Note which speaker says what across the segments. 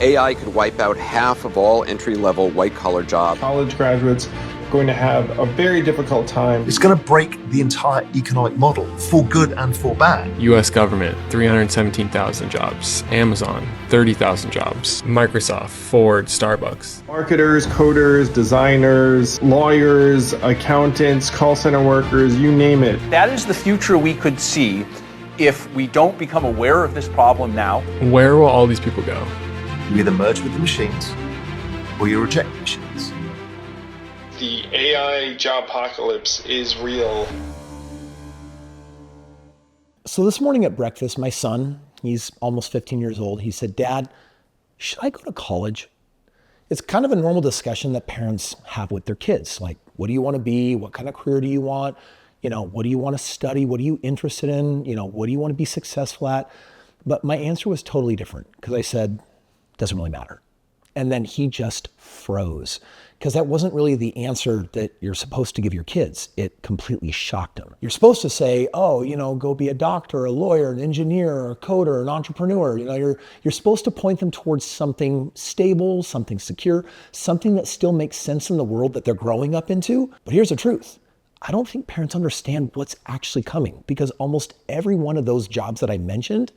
Speaker 1: AI could wipe out half of all entry-level white-collar jobs.
Speaker 2: College graduates are going to have a very difficult time.
Speaker 3: It's going to break the entire economic model for good and for bad.
Speaker 4: U.S. government, 317,000 jobs. Amazon, 30,000 jobs. Microsoft, Ford, Starbucks.
Speaker 2: Marketers, coders, designers, lawyers, accountants, call center workers, you name it.
Speaker 5: That is the future we could see if we don't become aware of this problem now.
Speaker 4: Where will all these people go?
Speaker 3: You either merge with the machines or you reject the machines.
Speaker 2: The AI job apocalypse is real.
Speaker 6: So this morning at breakfast, my son, he's almost 15 years old, he said, "Dad, should I go to college?" It's kind of a normal discussion that parents have with their kids. Like, what do you want to be? What kind of career do you want? What do you want to study? What are you interested in? What do you want to be successful at? But my answer was totally different because I said, doesn't really matter. And then he just froze because that wasn't really the answer that you're supposed to give your kids. It completely shocked him. You're supposed to say, go be a doctor, a lawyer, an engineer, a coder, an entrepreneur. You're supposed to point them towards something stable, something secure, something that still makes sense in the world that they're growing up into. But here's the truth. I don't think parents understand what's actually coming because almost every one of those jobs that I mentioned,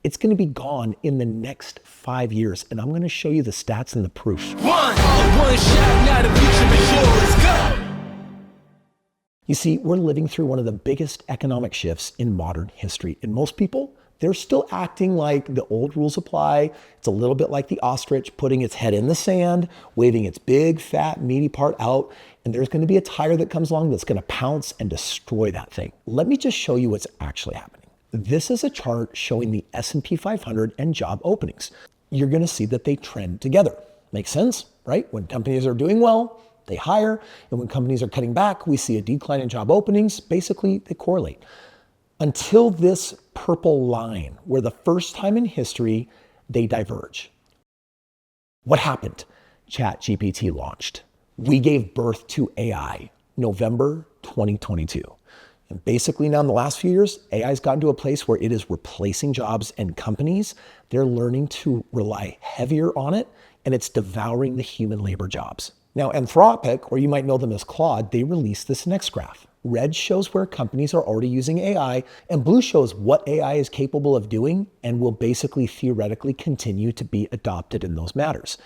Speaker 6: it's going to be gone in the next 5 years. And I'm going to show you the stats and the proof.
Speaker 7: One shot, now the future is yours. Go!
Speaker 6: You see, we're living through one of the biggest economic shifts in modern history. And most people, they're still acting like the old rules apply. It's a little bit like the ostrich putting its head in the sand, waving its big, fat, meaty part out. And there's going to be a tiger that comes along that's going to pounce and destroy that thing. Let me just show you what's actually happening. This is a chart showing the S&P 500 and job openings. You're going to see that they trend together. Makes sense, right? When companies are doing well, they hire. And when companies are cutting back, we see a decline in job openings. Basically, they correlate. Until this purple line, where the first time in history, they diverge. What happened? ChatGPT launched. We gave birth to AI, November 2022. And basically now in the last few years, AI's gotten to a place where it is replacing jobs and companies. They're learning to rely heavier on it, and it's devouring the human labor jobs. Now, Anthropic, or you might know them as Claude, they released this next graph. Red shows where companies are already using AI, and blue shows what AI is capable of doing and will basically theoretically continue to be adopted in those matters.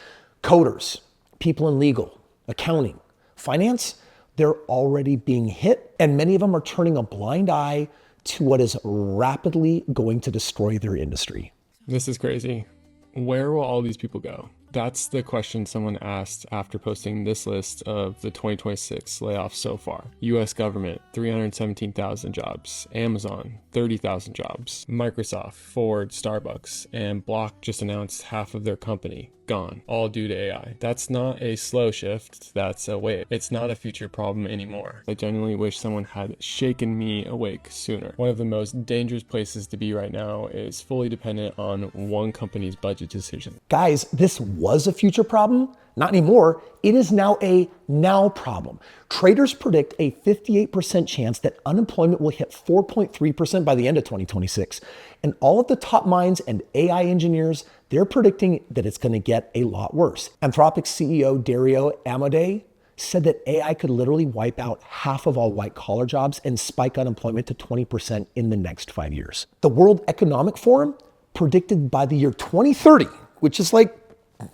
Speaker 6: Coders, people in legal, accounting, finance, they're already being hit, and many of them are turning a blind eye to what is rapidly going to destroy their industry.
Speaker 4: This is crazy. Where will all these people go? That's the question someone asked after posting this list of the 2026 layoffs so far. U.S. government, 317,000 jobs. Amazon, 30,000 jobs. Microsoft, Ford, Starbucks, and Block just announced half of their company gone, all due to AI. That's not a slow shift, that's a wave. It's not a future problem anymore. I genuinely wish someone had shaken me awake sooner. One of the most dangerous places to be right now is fully dependent on one company's budget decision.
Speaker 6: Guys, this was a future problem. Not anymore. It is now a now problem. Traders predict a 58% chance that unemployment will hit 4.3% by the end of 2026. And all of the top minds and AI engineers, they're predicting that it's going to get a lot worse. Anthropic's CEO Dario Amodei said that AI could literally wipe out half of all white-collar jobs and spike unemployment to 20% in the next 5 years. The World Economic Forum predicted by the year 2030, which is like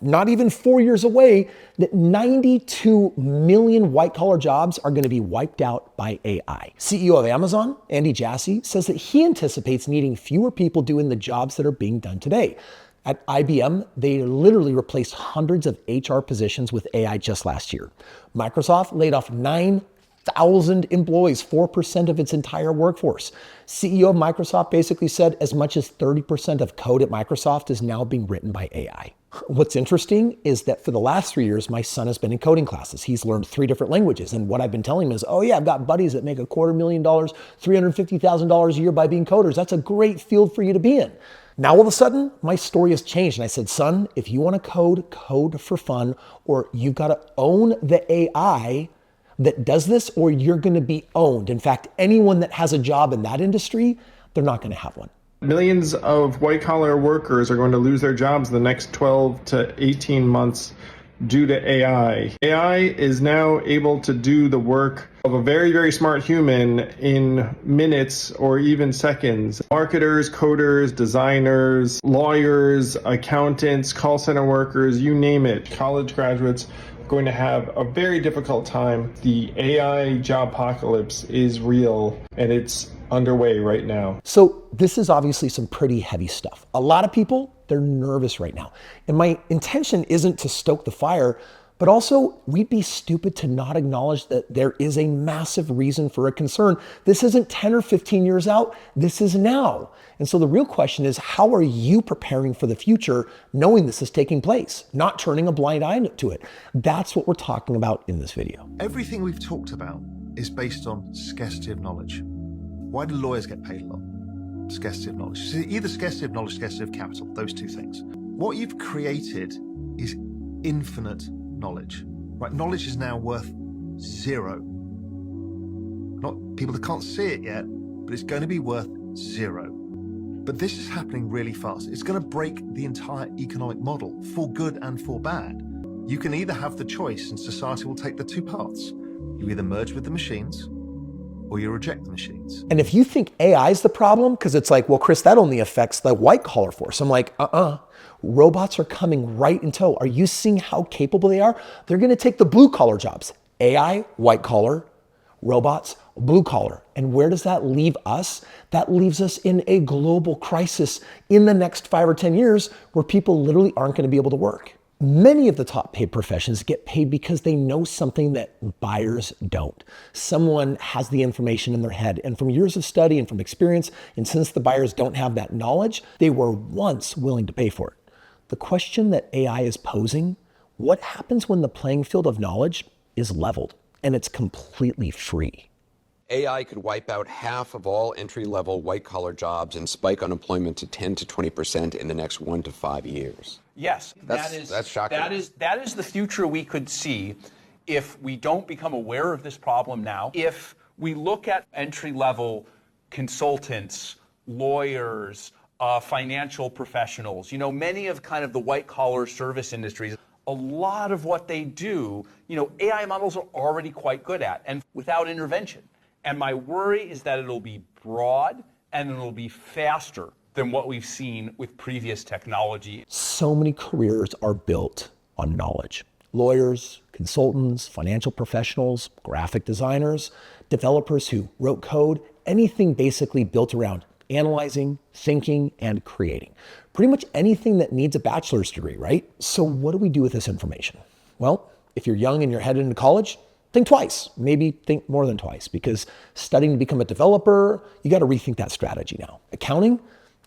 Speaker 6: not even 4 years away, that 92 million white-collar jobs are going to be wiped out by AI. CEO of Amazon, Andy Jassy, says that he anticipates needing fewer people doing the jobs that are being done today. At IBM, they literally replaced hundreds of HR positions with AI just last year. Microsoft laid off 9,000 employees, 4% of its entire workforce. CEO of Microsoft basically said as much as 30% of code at Microsoft is now being written by AI. What's interesting is that for the last 3 years, my son has been in coding classes. He's learned 3 different languages. And what I've been telling him is, oh yeah, I've got buddies that make $250,000, $350,000 a year by being coders. That's a great field for you to be in. Now, all of a sudden, my story has changed. And I said, son, if you want to code, code for fun, or you've got to own the AI that does this, or you're going to be owned. In fact, anyone that has a job in that industry, they're not going to have one.
Speaker 2: Millions of white-collar workers are going to lose their jobs in the next 12 to 18 months due to AI. AI is now able to do the work of a very, very smart human in minutes or even seconds. Marketers, coders, designers, lawyers, accountants, call center workers, you name it. College graduates are going to have a very difficult time. The AI job apocalypse is real, and it's underway right now.
Speaker 6: So this is obviously some pretty heavy stuff. A lot of people, they're nervous right now. And my intention isn't to stoke the fire, but also we'd be stupid to not acknowledge that there is a massive reason for a concern. This isn't 10 or 15 years out, this is now. And so the real question is, how are you preparing for the future knowing this is taking place, not turning a blind eye to it? That's what we're talking about in this video.
Speaker 3: Everything we've talked about is based on scarcity of knowledge. Why do lawyers get paid a lot? Scarcity of knowledge. So either scarcity of knowledge, scarcity of capital, those two things. What you've created is infinite knowledge. Right? Knowledge is now worth zero. Not people that can't see it yet, but it's going to be worth zero. But this is happening really fast. It's going to break the entire economic model for good and for bad. You can either have the choice, and society will take the two paths. You either merge with the machines, or you reject the machines.
Speaker 6: And if you think AI is the problem, because it's like, well, Kris, that only affects the white collar force. I'm like, robots are coming right in tow. Are you seeing how capable they are? They're gonna take the blue collar jobs. AI, white collar, robots, blue collar. And where does that leave us? That leaves us in a global crisis in the next 5 or 10 years where people literally aren't gonna be able to work. Many of the top paid professions get paid because they know something that buyers don't. Someone has the information in their head, and from years of study and from experience, and since the buyers don't have that knowledge, they were once willing to pay for it. The question that AI is posing, what happens when the playing field of knowledge is leveled and it's completely free?
Speaker 1: AI could wipe out half of all entry-level white-collar jobs and spike unemployment to 10 to 20% in the next 1 to 5 years.
Speaker 5: Yes,
Speaker 1: That's shocking.
Speaker 5: That is the future we could see if we don't become aware of this problem now. If we look at entry-level consultants, lawyers, financial professionals, many of kind of the white-collar service industries, a lot of what they do, AI models are already quite good at, and without intervention. And my worry is that it'll be broad and it'll be faster than what we've seen with previous technology.
Speaker 6: So many careers are built on knowledge. Lawyers, consultants, financial professionals, graphic designers, developers who wrote code, anything basically built around analyzing, thinking, and creating. Pretty much anything that needs a bachelor's degree, right? So what do we do with this information? Well, if you're young and you're headed into college, think twice, maybe think more than twice, because studying to become a developer, you got to rethink that strategy now. Accounting,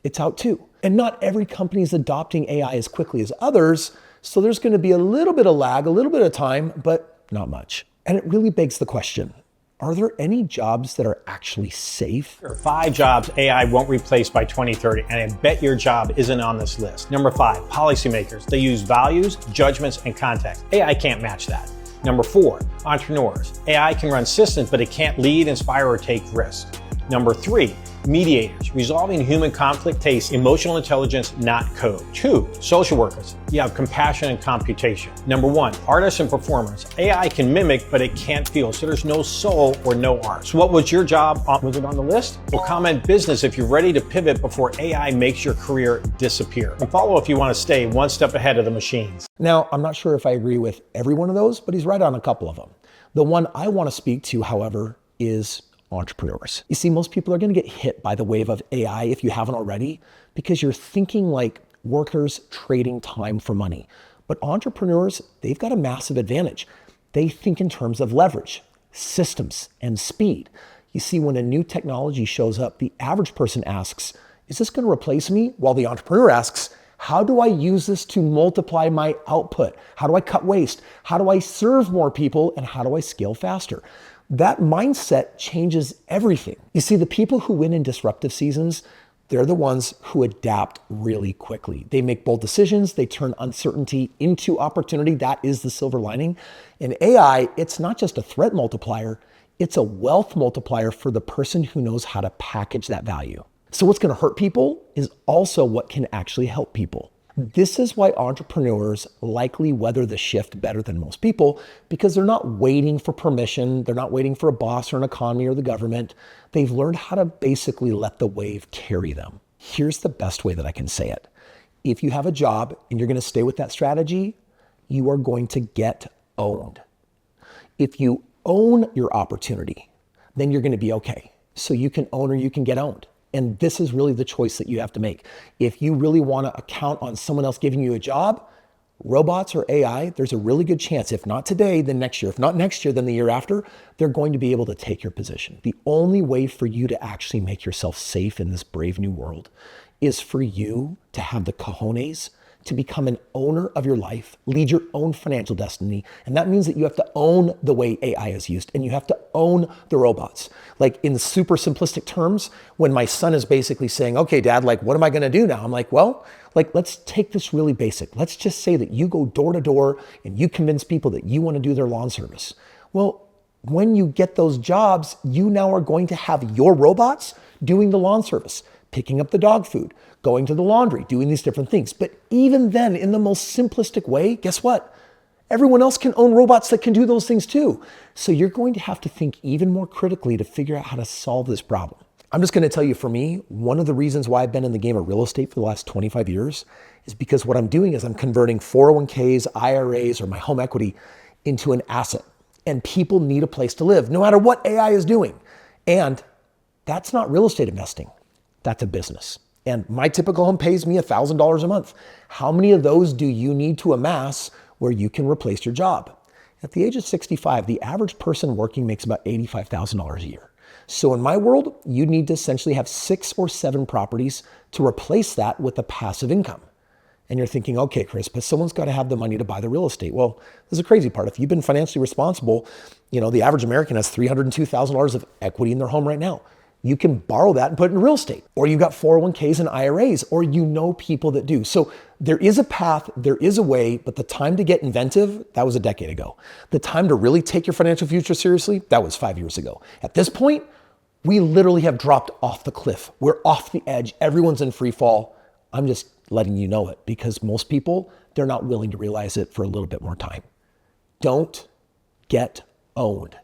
Speaker 6: it's out too. And not every company is adopting AI as quickly as others, so there's going to be a little bit of lag, a little bit of time, but not much. And it really begs the question, are there any jobs that are actually safe?
Speaker 8: There are 5 jobs AI won't replace by 2030, and I bet your job isn't on this list. Number 5, policymakers. They use values, judgments, and context. AI can't match that. Number 4, entrepreneurs. AI can run systems, but it can't lead, inspire, or take risks. Number 3, mediators. Resolving human conflict takes emotional intelligence, not code. 2, social workers. You have compassion and computation. Number 1, artists and performers. AI can mimic, but it can't feel, so there's no soul or no art. So what was your job? Was it on the list? Well, comment business if you're ready to pivot before AI makes your career disappear. And follow if you want to stay one step ahead of the machines.
Speaker 6: Now, I'm not sure if I agree with every one of those, but he's right on a couple of them. The one I want to speak to, however, is entrepreneurs. You see, most people are going to get hit by the wave of AI if you haven't already, because you're thinking like workers trading time for money. But entrepreneurs, they've got a massive advantage. They think in terms of leverage, systems, and speed. You see, when a new technology shows up, the average person asks, is this going to replace me? While the entrepreneur asks, how do I use this to multiply my output? How do I cut waste? How do I serve more people? And how do I scale faster? That mindset changes everything. You see, the people who win in disruptive seasons, they're the ones who adapt really quickly. They make bold decisions. They turn uncertainty into opportunity. That is the silver lining. In AI, it's not just a threat multiplier. It's a wealth multiplier for the person who knows how to package that value. So what's going to hurt people is also what can actually help people. This is why entrepreneurs likely weather the shift better than most people, because they're not waiting for permission. They're not waiting for a boss or an economy or the government. They've learned how to basically let the wave carry them. Here's the best way that I can say it. If you have a job and you're going to stay with that strategy, you are going to get owned. If you own your opportunity, then you're going to be okay. So you can own or you can get owned. And this is really the choice that you have to make. If you really want to count on someone else giving you a job, robots or AI, there's a really good chance, if not today, then next year. If not next year, then the year after, they're going to be able to take your position. The only way for you to actually make yourself safe in this brave new world is for you to have the cojones to become an owner of your life, lead your own financial destiny. And that means that you have to own the way AI is used, and you have to own the robots. Like in super simplistic terms, when my son is basically saying, okay, dad, like, what am I gonna do now? I'm like, well, like, let's take this really basic. Let's just say that you go door to door and you convince people that you wanna do their lawn service. Well, when you get those jobs, you now are going to have your robots doing the lawn service, picking up the dog food, going to the laundry, doing these different things. But even then, in the most simplistic way, guess what? Everyone else can own robots that can do those things too. So you're going to have to think even more critically to figure out how to solve this problem. I'm just going to tell you, for me, one of the reasons why I've been in the game of real estate for the last 25 years is because what I'm doing is I'm converting 401ks, IRAs, or my home equity into an asset. And people need a place to live, no matter what AI is doing. And that's not real estate investing. That's a business. And my typical home pays me $1,000 a month. How many of those do you need to amass where you can replace your job? At the age of 65, the average person working makes about $85,000 a year. So in my world, you need to essentially have 6 or 7 properties to replace that with a passive income. And you're thinking, okay, Kris, but someone's got to have the money to buy the real estate. Well, there's a crazy part. If you've been financially responsible, the average American has $302,000 of equity in their home right now. You can borrow that and put it in real estate, or you've got 401ks and IRAs, or people that do. So there is a path, there is a way, but the time to get inventive, that was a decade ago. The time to really take your financial future seriously, that was 5 years ago. At this point, we literally have dropped off the cliff. We're off the edge. Everyone's in free fall. I'm just letting you know it, because most people, they're not willing to realize it for a little bit more time. Don't get owned.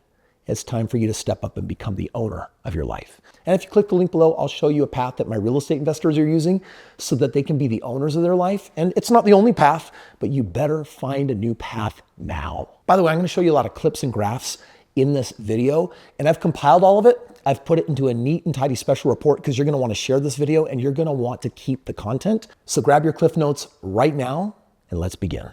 Speaker 6: It's time for you to step up and become the owner of your life. And if you click the link below, I'll show you a path that my real estate investors are using so that they can be the owners of their life. And it's not the only path, but you better find a new path now. By the way, I'm going to show you a lot of clips and graphs in this video, and I've compiled all of it. I've put it into a neat and tidy special report because you're going to want to share this video and you're going to want to keep the content. So grab your Cliff Notes right now and let's begin.